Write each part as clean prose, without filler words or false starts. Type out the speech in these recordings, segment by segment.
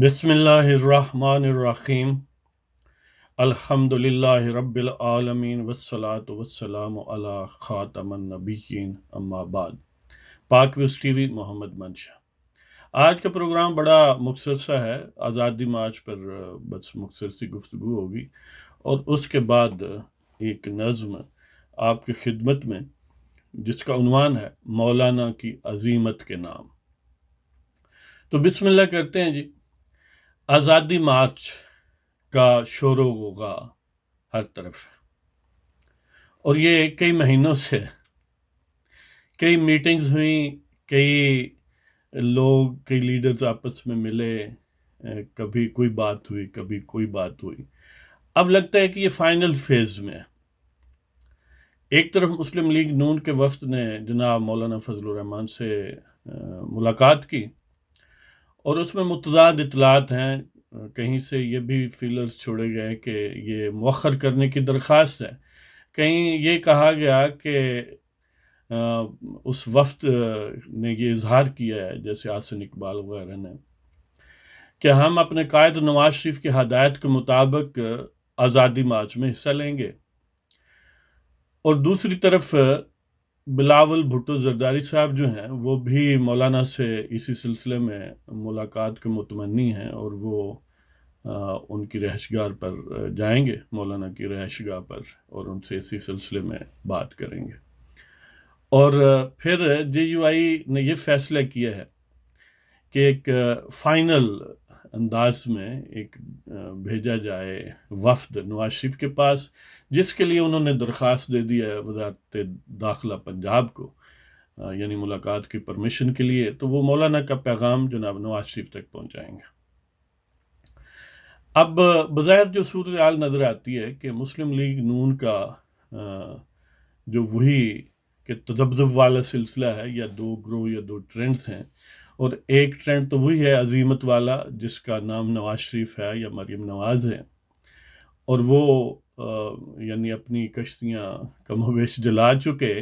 بسم اللہ الرحمن الرحیم الحمدللہ رب العالمین والصلاة والسلام علی خاتم النبیین اما بعد۔ پاک ویوز ٹی وی محمد منشا۔ آج کا پروگرام بڑا مختصر سا ہے، آزادی مارچ پر بس مختصر سی گفتگو ہوگی، اور اس کے بعد ایک نظم آپ کی خدمت میں جس کا عنوان ہے مولانا کی عظیمت کے نام۔ تو بسم اللہ کرتے ہیں جی۔ آزادی مارچ کا شور و غوغا ہر طرف ہے، اور یہ کئی مہینوں سے کئی میٹنگز ہوئیں، کئی لوگ، کئی لیڈرز آپس میں ملے، کبھی کوئی بات ہوئی، کبھی کوئی بات ہوئی۔ اب لگتا ہے کہ یہ فائنل فیز میں ہے۔ ایک طرف مسلم لیگ نون کے وفد نے جناب مولانا فضل الرحمان سے ملاقات کی، اور اس میں متضاد اطلاعات ہیں۔ کہیں سے یہ بھی فیلرز چھوڑے گئے کہ یہ مؤخر کرنے کی درخواست ہے، کہیں یہ کہا گیا کہ اس وفد نے یہ اظہار کیا ہے، جیسے آسن اقبال وغیرہ نے، کہ ہم اپنے قائد نواز شریف کی ہدایت کے مطابق آزادی مارچ میں حصہ لیں گے۔ اور دوسری طرف بلاول بھٹو زرداری صاحب جو ہیں، وہ بھی مولانا سے اسی سلسلے میں ملاقات کے متمنی ہیں، اور وہ ان کی رہائش گاہ پر جائیں گے، مولانا کی رہائش گاہ پر، اور ان سے اسی سلسلے میں بات کریں گے۔ اور پھر جے یو آئی نے یہ فیصلہ کیا ہے کہ ایک فائنل انداز میں ایک بھیجا جائے وفد نواز شریف کے پاس، جس کے لیے انہوں نے درخواست دے دی ہے وزارت داخلہ پنجاب کو، یعنی ملاقات کی پرمیشن کے لیے۔ تو وہ مولانا کا پیغام جناب نواز شریف تک پہنچائیں گے۔ اب بظاہر جو صورتحال نظر آتی ہے کہ مسلم لیگ نون کا جو وہی کہ تذبذب والا سلسلہ ہے، یا دو گروہ یا دو ٹرینڈز ہیں، اور ایک ٹرینڈ تو وہی ہے عظیمت والا، جس کا نام نواز شریف ہے یا مریم نواز ہے، اور وہ یعنی اپنی کشتیاں کم و بیش جلا چکے،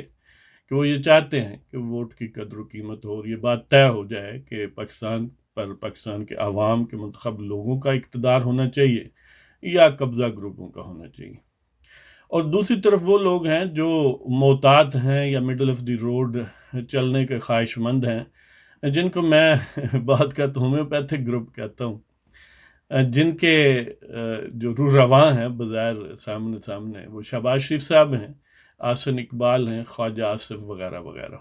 کہ وہ یہ چاہتے ہیں کہ ووٹ کی قدر و قیمت ہو، اور یہ بات طے ہو جائے کہ پاکستان کے عوام کے منتخب لوگوں کا اقتدار ہونا چاہیے یا قبضہ گروپوں کا ہونا چاہیے۔ اور دوسری طرف وہ لوگ ہیں جو محتاط ہیں یا مڈل آف دی روڈ چلنے کے خواہش مند ہیں، جن کو میں بات کرتا ہوں ہومیوپیتھک گروپ کہتا ہوں، جن کے جو روح رواں ہیں بظاہر سامنے وہ شہباز شریف صاحب ہیں، آسن اقبال ہیں، خواجہ آصف وغیرہ وغیرہ۔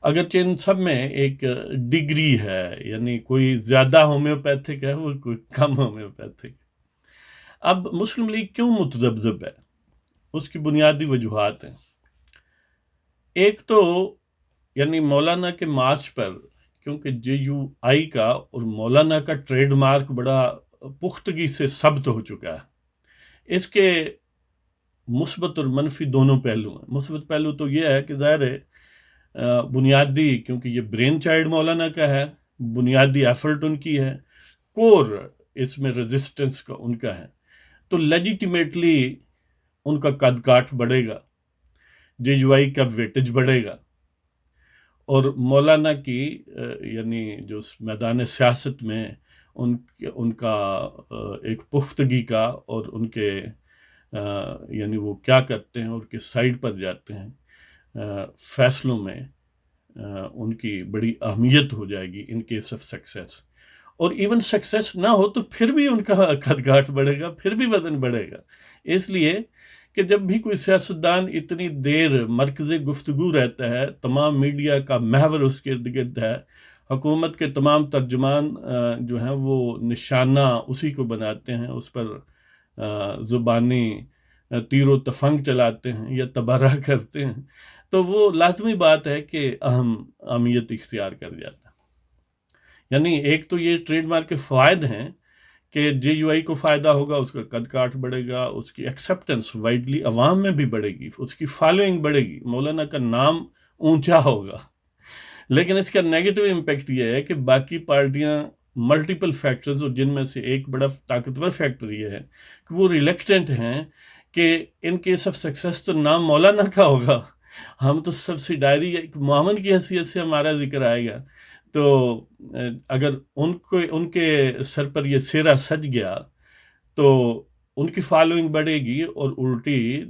اگرچہ ان سب میں ایک ڈگری ہے، یعنی کوئی زیادہ ہومیوپیتھک ہے، وہ کوئی کم ہومیوپیتھک۔ اب مسلم لیگ کیوں متذبذب ہے؟ اس کی بنیادی وجوہات ہیں۔ ایک تو یعنی مولانا کے مارچ پر، کیونکہ جے یو آئی کا اور مولانا کا ٹریڈ مارک بڑا پختگی سے ثبت ہو چکا ہے۔ اس کے مثبت اور منفی دونوں پہلو ہیں۔ مثبت پہلو تو یہ ہے کہ ظاہر ہے بنیادی، کیونکہ یہ برین چائلڈ مولانا کا ہے، بنیادی ایفرٹ ان کی ہے، کور اس میں ریزسٹنس کا ان کا ہے، تو لیجیٹیمیٹلی ان کا قد کاٹ بڑھے گا، جے یو آئی کا ویٹج بڑھے گا، اور مولانا کی یعنی جو میدان سیاست میں ان کا ایک پختگی کا، اور ان کے یعنی وہ کیا کرتے ہیں اور کس سائڈ پر جاتے ہیں فیصلوں میں، ان کی بڑی اہمیت ہو جائے گی ان کیس آف سکسیس۔ اور ایون سکسیس نہ ہو تو پھر بھی ان کا قد کاٹ بڑھے گا، پھر بھی وزن بڑھے گا، اس لیے کہ جب بھی کوئی سیاستدان اتنی دیر مرکز گفتگو رہتا ہے، تمام میڈیا کا محور اس کے ارد گرد ہے، حکومت کے تمام ترجمان جو ہیں وہ نشانہ اسی کو بناتے ہیں، اس پر زبانی تیر و تفنگ چلاتے ہیں یا تبرہ کرتے ہیں، تو وہ لازمی بات ہے کہ اہمیت اختیار کر جاتا ہے۔ یعنی ایک تو یہ ٹریڈ مارک کے فوائد ہیں کہ جے یو آئی کو فائدہ ہوگا، اس کا قد کاٹ بڑھے گا، اس کی ایکسیپٹنس وائڈلی عوام میں بھی بڑھے گی، اس کی فالوئنگ بڑھے گی، مولانا کا نام اونچا ہوگا۔ لیکن اس کا نیگیٹو امپیکٹ یہ ہے کہ باقی پارٹیاں ملٹیپل فیکٹرز، اور جن میں سے ایک بڑا طاقتور فیکٹر یہ ہے کہ وہ ریلیکٹنٹ ہیں کہ ان کیس آف سکسیس تو نام مولانا کا ہوگا، ہم تو سبسیڈائری ایک معاون کی حیثیت سے ہمارا ذکر آئے گا، تو اگر ان کے سر پر یہ سیرا سج گیا تو ان کی فالوئنگ بڑھے گی، اور الٹی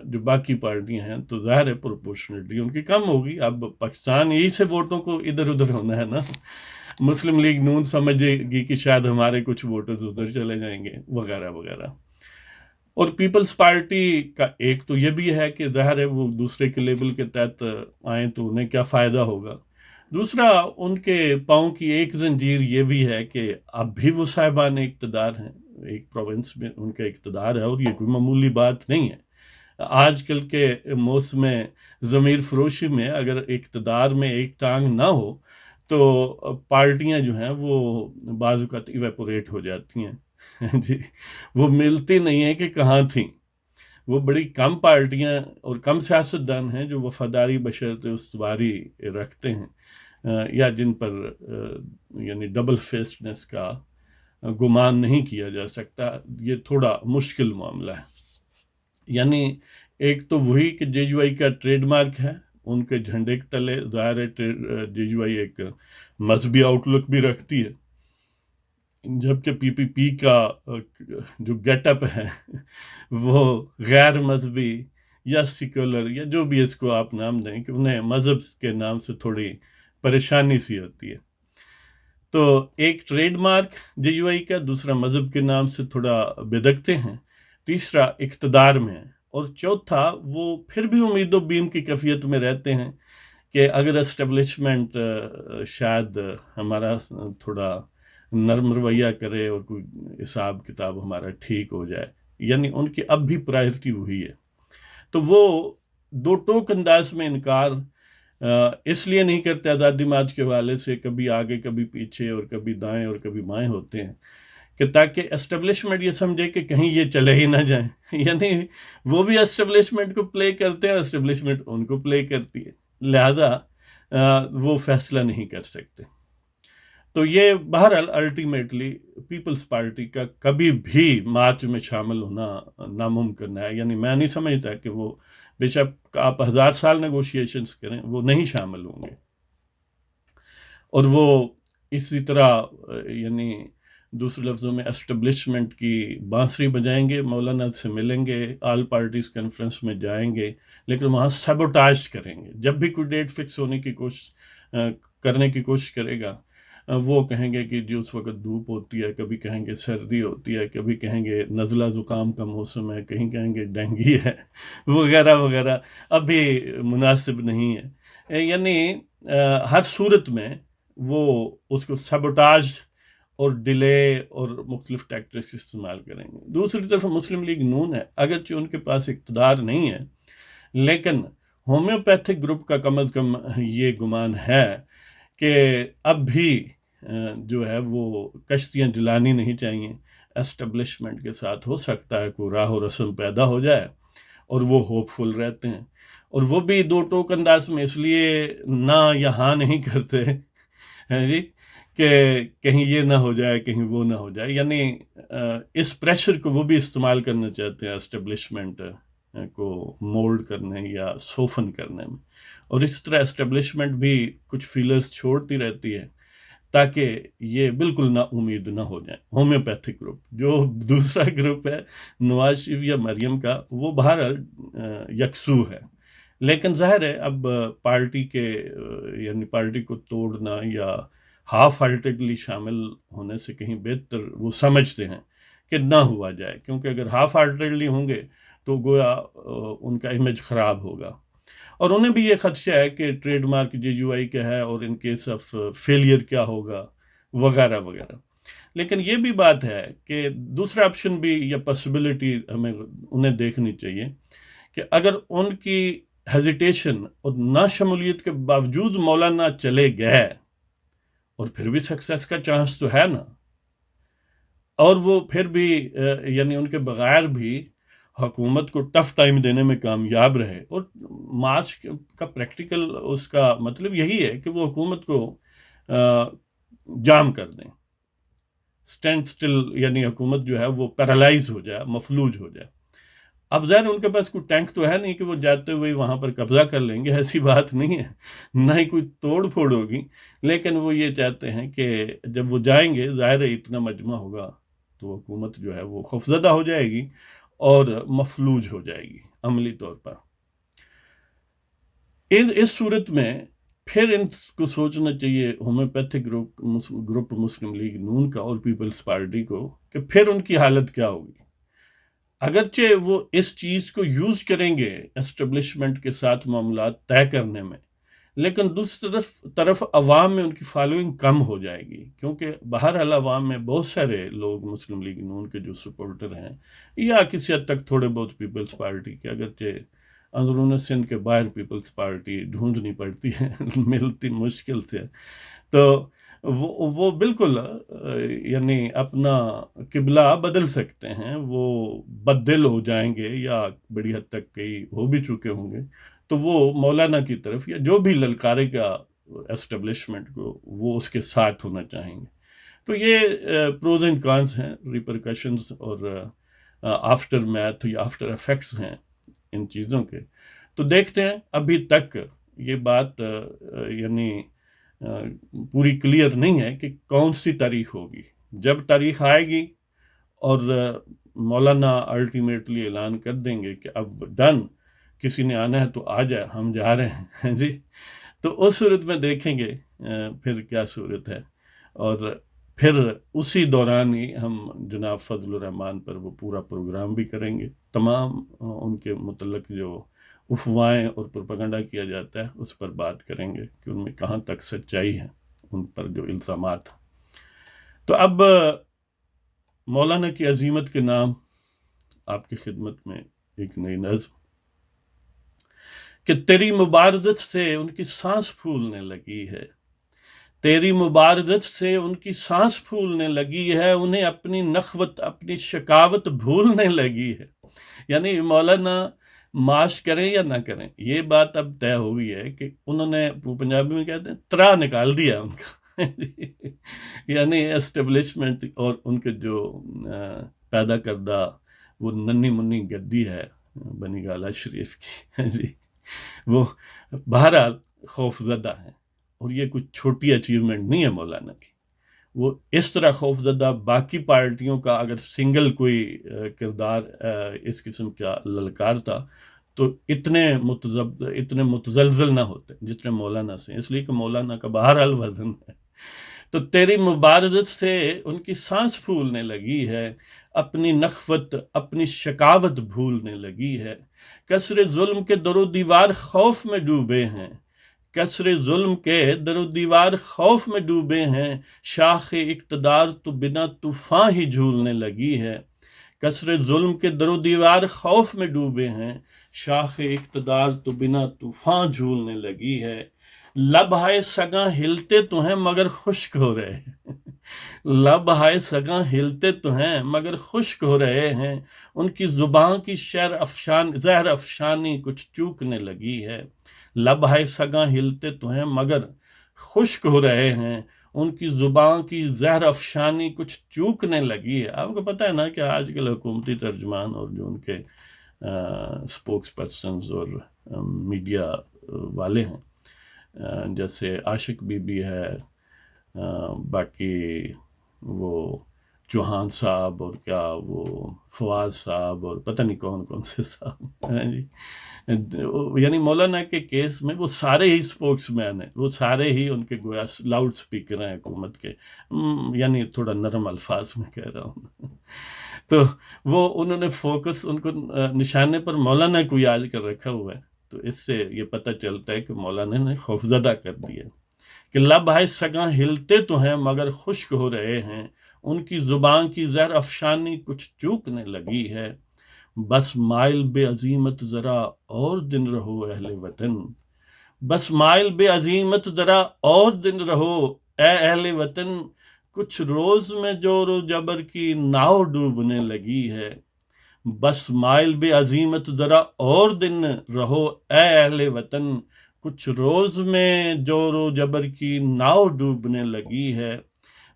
جو باقی پارٹیاں ہیں تو ظاہر ہے پروپورشنلٹی ان کی کم ہوگی. اب پاکستان یہی سے ووٹوں کو ادھر ادھر ہونا ہے نا. مسلم لیگ نون سمجھے گی کہ شاید ہمارے کچھ ووٹرز ادھر چلے جائیں گے وغیرہ وغیرہ. اور پیپلز پارٹی کا ایک تو یہ بھی ہے کہ ظاہر ہے وہ دوسرے کے لیبل کے تحت آئیں تو انہیں کیا فائدہ ہوگا. دوسرا، ان کے پاؤں کی ایک زنجیر یہ بھی ہے کہ اب بھی وہ صاحبان اقتدار ہیں. ایک پروونس میں ان کا اقتدار ہے، اور یہ کوئی معمولی بات نہیں ہے. آج کل کے موسم ضمیر فروشی میں اگر اقتدار میں ایک ٹانگ نہ ہو تو پارٹیاں جو ہیں وہ بعض اوقات ایویپوریٹ ہو جاتی ہیں. جی، وہ ملتی نہیں ہیں کہ کہاں تھیں. وہ بڑی کم پارٹیاں اور کم سیاستدان ہیں جو وفاداری بشرط استواری رکھتے ہیں، یا جن پر یعنی ڈبل فیسڈنس کا گمان نہیں کیا جا سکتا. یہ تھوڑا مشکل معاملہ ہے. یعنی ایک تو وہی کہ جے یو آئی کا ٹریڈ مارک ہے، ان کے جھنڈے کے تلے ظاہر ہے جے یو آئی ایک مذہبی آؤٹ لک بھی رکھتی ہے، جبکہ پی پی پی کا جو گیٹ اپ ہے وہ غیر مذہبی یا سیکولر یا جو بھی اس کو آپ نام دیں، کہ انہیں مذہب کے نام سے تھوڑی پریشانی سی ہوتی ہے. تو ایک ٹریڈ مارک جے یو آئی کا، دوسرا مذہب کے نام سے تھوڑا بدکتے ہیں، تیسرا اقتدار میں ہے، اور چوتھا وہ پھر بھی امید و بیم کی کیفیت میں رہتے ہیں کہ اگر اسٹیبلشمنٹ شاید ہمارا تھوڑا نرم رویہ کرے اور کوئی حساب کتاب ہمارا ٹھیک ہو جائے. یعنی ان کی اب بھی پرائرٹی وہی ہے. تو وہ دو ٹوک انداز میں انکار اس لیے نہیں کرتے آزادی مارچ کے حوالے سے، کبھی آگے کبھی پیچھے اور کبھی دائیں اور کبھی بائیں ہوتے ہیں، کہ تاکہ اسٹیبلشمنٹ یہ سمجھے کہ کہیں یہ چلے ہی نہ جائیں. یعنی وہ بھی اسٹیبلشمنٹ کو پلے کرتے ہیں، اسٹیبلشمنٹ ان کو پلے کرتی ہے، لہذا وہ فیصلہ نہیں کر سکتے. تو یہ بہرحال الٹیمیٹلی پیپلز پارٹی کا کبھی بھی مارچ میں شامل ہونا ناممکن ہے. یعنی میں نہیں سمجھتا کہ وہ بے شک آپ 1000 سال نیگوشیشنز کریں وہ نہیں شامل ہوں گے. اور وہ اسی طرح یعنی دوسرے لفظوں میں اسٹیبلشمنٹ کی بانسری بجائیں گے، مولانا سے ملیں گے، آل پارٹیز کانفرنس میں جائیں گے، لیکن وہاں سیبوٹاج کریں گے. جب بھی کوئی ڈیٹ فکس ہونے کی کرنے کی کوشش کرے گا، وہ کہیں گے کہ جی اس وقت دھوپ ہوتی ہے، کبھی کہیں گے سردی ہوتی ہے، کبھی کہیں گے نزلہ زکام کا موسم ہے، کہیں کہیں گے ڈینگی ہے وغیرہ وغیرہ، ابھی مناسب نہیں ہے. یعنی ہر صورت میں وہ اس کو سیبوٹاج اور ڈیلے اور مختلف ٹیکٹکس استعمال کریں گے. دوسری طرف مسلم لیگ نون ہے، اگرچہ ان کے پاس اقتدار نہیں ہے، لیکن ہومیوپیتھک گروپ کا کم از کم یہ گمان ہے کہ اب بھی جو ہے وہ کشتیاں جلانی نہیں چاہیے. اسٹیبلشمنٹ کے ساتھ ہو سکتا ہے کوئی راہ و رسم پیدا ہو جائے، اور وہ ہوپ فل رہتے ہیں. اور وہ بھی دو ٹوک انداز میں اس لیے نہ یا ہاں نہیں کرتے ہیں جی کہ کہیں یہ نہ ہو جائے کہیں وہ نہ ہو جائے. یعنی اس پریشر کو وہ بھی استعمال کرنا چاہتے ہیں اسٹیبلشمنٹ کو مولڈ کرنے یا سوفن کرنے میں. اور اس طرح اسٹیبلشمنٹ بھی کچھ فیلرز چھوڑتی رہتی ہے تاکہ یہ بالکل نا امید نہ ہو جائیں. ہومیوپیتھک گروپ جو دوسرا گروپ ہے نواز شریف یا مریم کا، وہ بہرحال یکسو ہے، لیکن ظاہر ہے اب پارٹی کے یعنی پارٹی کو توڑنا یا ہاف ہارٹیڈلی شامل ہونے سے کہیں بہتر وہ سمجھتے ہیں کہ نہ ہوا جائے، کیونکہ اگر ہاف ہارٹیڈلی ہوں گے تو گویا ان کا امیج خراب ہوگا. اور انہیں بھی یہ خدشہ ہے کہ ٹریڈ مارک جے یو آئی کا ہے، اور ان کیس آف فیلئر کیا ہوگا وغیرہ وغیرہ. لیکن یہ بھی بات ہے کہ دوسرا آپشن بھی یا پاسبلٹی ہمیں انہیں دیکھنی چاہیے کہ اگر ان کی ہیزیٹیشن اور ناشمولیت کے باوجود مولانا چلے گئے، اور پھر بھی سکسیس کا چانس تو ہے نا، اور وہ پھر بھی یعنی ان کے بغیر بھی حکومت کو ٹف ٹائم دینے میں کامیاب رہے. اور مارچ کا پریکٹیکل اس کا مطلب یہی ہے کہ وہ حکومت کو جام کر دیں، اسٹینڈ سٹل، یعنی حکومت جو ہے وہ پیرالائز ہو جائے، مفلوج ہو جائے. اب ظاہر ان کے پاس کوئی ٹینک تو ہے نہیں کہ وہ جاتے ہوئے وہاں پر قبضہ کر لیں گے، ایسی بات نہیں ہے، نہ ہی کوئی توڑ پھوڑ ہوگی، لیکن وہ یہ چاہتے ہیں کہ جب وہ جائیں گے، ظاہر ہے اتنا مجمع ہوگا تو حکومت جو ہے وہ خوفزدہ ہو جائے گی اور مفلوج ہو جائے گی عملی طور پر۔ اس صورت میں پھر ان کو سوچنا چاہیے ہومیوپیتھک گروپ مسلم لیگ نون کا اور پیپلز پارٹی کو کہ پھر ان کی حالت کیا ہوگی۔ اگرچہ وہ اس چیز کو یوز کریں گے اسٹیبلشمنٹ کے ساتھ معاملات طے کرنے میں، لیکن دوسری طرف عوام میں ان کی فالوئنگ کم ہو جائے گی، کیونکہ بہرحال عوام میں بہت سارے لوگ مسلم لیگ نون کے جو سپورٹر ہیں یا کسی حد تک تھوڑے بہت پیپلز پارٹی کے، اگرچہ اندرون سندھ کے باہر پیپلز پارٹی ڈھونڈنی پڑتی ہے ملتی مشکل سے، تو وہ بالکل یعنی اپنا قبلہ بدل سکتے ہیں، وہ بدل ہو جائیں گے یا بڑی حد تک کئی ہو بھی چکے ہوں گے، تو وہ مولانا کی طرف یا جو بھی للکارے کا اسٹیبلشمنٹ کو وہ اس کے ساتھ ہونا چاہیں گے۔ تو یہ پروز اینڈ کانس ہیں، ریپرکشنز اور آفٹر میتھ یا آفٹر افیکٹس ہیں ان چیزوں کے۔ تو دیکھتے ہیں، ابھی تک یہ بات یعنی پوری کلیئر نہیں ہے کہ کون سی تاریخ ہوگی۔ جب تاریخ آئے گی اور مولانا الٹیمیٹلی اعلان کر دیں گے کہ اب ڈن، کسی نے آنا ہے تو آ جائے، ہم جا رہے ہیں جی، تو اس صورت میں دیکھیں گے پھر کیا صورت ہے، اور پھر اسی دوران ہی ہم جناب فضل الرحمان پر وہ پورا پروگرام بھی کریں گے، تمام ان کے متعلق جو افواہیں اور پروپیگنڈا کیا جاتا ہے اس پر بات کریں گے کہ ان میں کہاں تک سچائی ہے، ان پر جو الزامات ہیں۔ تو اب مولانا کی عظیمت کے نام آپ کی خدمت میں ایک نئی نظم کہ تیری مبارزت سے ان کی سانس پھولنے لگی ہے، تیری مبارزت سے ان کی سانس پھولنے لگی ہے، انہیں اپنی نخوت اپنی شکاوت بھولنے لگی ہے۔ یعنی مولانا معاش کریں یا نہ کریں، یہ بات اب طے ہو گئی ہے کہ انہوں نے، وہ پنجابی میں کہتے ہیں، ترا نکال دیا ان کا یعنی اسٹیبلشمنٹ اور ان کے جو پیدا کردہ وہ ننھی منی گدی ہے بنی گالہ شریف کی جی، وہ بہرحال خوف زدہ ہیں، اور یہ کچھ چھوٹی اچیومنٹ نہیں ہے مولانا کی۔ وہ اس طرح خوف زدہ باقی پارٹیوں کا اگر سنگل کوئی کردار اس قسم کا للکار تھا تو اتنے متزلزل نہ ہوتے جتنے مولانا سے، اس لیے کہ مولانا کا بہرحال وزن ہے۔ تو تیری مبارزت سے ان کی سانس پھولنے لگی ہے، اپنی نخوت اپنی شکاوت بھولنے لگی ہے، کسر ظلم کے در و دیوار خوف میں ڈوبے ہیں، کسر ظلم کے در و دیوار خوف میں ڈوبے ہیں، شاخ اقتدار تو بنا طوفان ہی جھولنے لگی ہے، کسر ظلم کے در و دیوار خوف میں ڈوبے ہیں، شاخ اقتدار تو بنا طوفان جھولنے لگی ہے، لب ہائے سگاں ہلتے تو ہیں مگر خشک ہو رہے ہیں لب ہائے سگاں ہلتے تو ہیں مگر خشک ہو رہے ہیں، ان کی زبان کی زہر افشانی کچھ چوکنے لگی ہے، لب ہائے سگاں ہلتے تو ہیں مگر خشک ہو رہے ہیں، ان کی زبان کی زہر افشانی کچھ چوکنے لگی ہے۔ آپ کو پتہ ہے نا کہ آج کل حکومتی ترجمان اور جو ان کے سپوکس پرسنز اور میڈیا والے ہیں، جیسے عاشق بی بی ہے، باقی وہ چوہان صاحب اور کیا وہ فواز صاحب اور پتہ نہیں کون کون سے صاحب ہیں جی، یعنی مولانا کے کیس میں وہ سارے ہی سپوکس مین ہیں، وہ سارے ہی ان کے گویا لاؤڈ سپیکر ہیں حکومت کے، یعنی تھوڑا نرم الفاظ میں کہہ رہا ہوں تو وہ انہوں نے فوکس ان کو نشانے پر مولانا کو یاد کر رکھا ہوا ہے۔ تو اس سے یہ پتہ چلتا ہے کہ مولانا نے خوفزدہ کر دیا کہ لب ہائے سگاں ہلتے تو ہیں مگر خشک ہو رہے ہیں، ان کی زبان کی زہر افشانی کچھ چوکنے لگی ہے، بس مائل بے عظیمت ذرا اور دن رہو اہل وطن، بس مائل بے عظیمت ذرا اور دن رہو اے اہل وطن، کچھ روز میں جور و جبر کی ناؤ ڈوبنے لگی ہے، بس مائل بے عظیمت ذرا اور دن رہو اے اہل وطن، کچھ روز میں جور و جبر کی ناؤ ڈوبنے لگی ہے،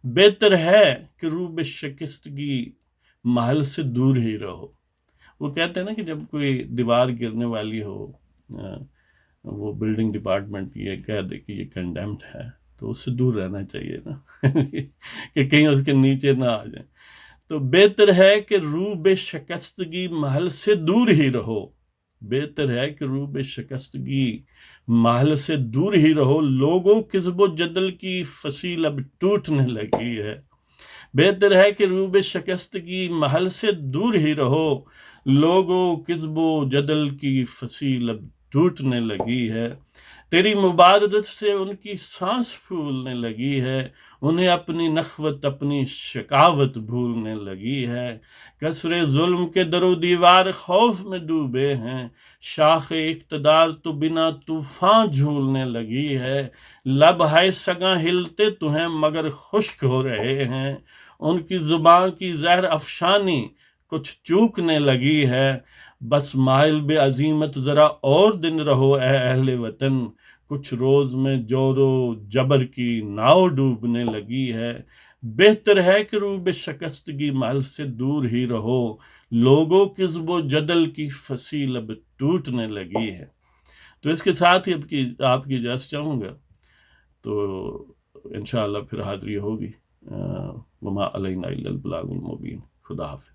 بہتر ہے کہ روب شکستگی محل سے دور ہی رہو۔ وہ کہتے ہیں نا کہ جب کوئی دیوار گرنے والی ہو، وہ بلڈنگ ڈپارٹمنٹ یہ کہہ دے کہ یہ کنڈیمڈ ہے، تو اس سے دور رہنا چاہیے نا کہ کہیں اس کے نیچے نہ آ جائیں۔ تو بہتر ہے کہ روح بے شکستگی محل سے دور ہی رہو، بہتر ہے کہ روح بے شکستگی محل سے دور ہی رہو، لوگوں کذب و جدل کی فصیل اب ٹوٹنے لگی ہے۔ بہتر ہے کہ روح بے شکستگی محل سے دور ہی رہو، لوگوں کذب و جدل کی فصیل اب ٹوٹنے لگی ہے۔ تیری مبارزت سے ان کی سانس پھولنے لگی ہے، انہیں اپنی نخوت اپنی شکاوت بھولنے لگی ہے۔ کسر ظلم کے در و دیوار خوف میں ڈوبے ہیں، شاخ اقتدار تو بنا طوفان جھولنے لگی ہے۔ لب ہے سگاں ہلتے تو ہیں مگر خشک ہو رہے ہیں، ان کی زبان کی زہر افشانی کچھ چوکنے لگی ہے۔ بس مائل بے عزیمت ذرا اور دن رہو اے اہل وطن، کچھ روز میں جور و جبر کی ناؤ ڈوبنے لگی ہے۔ بہتر ہے کہ روح بے شکستگی محل سے دور ہی رہو، لوگوں کذب و جدل کی فصیل اب ٹوٹنے لگی ہے۔ تو اس کے ساتھ ہی آپ کی اجازت چاہوں گا، تو انشاءاللہ پھر حاضری ہوگی۔ وما علینا الا البلاغ المبین۔ خدا حافظ۔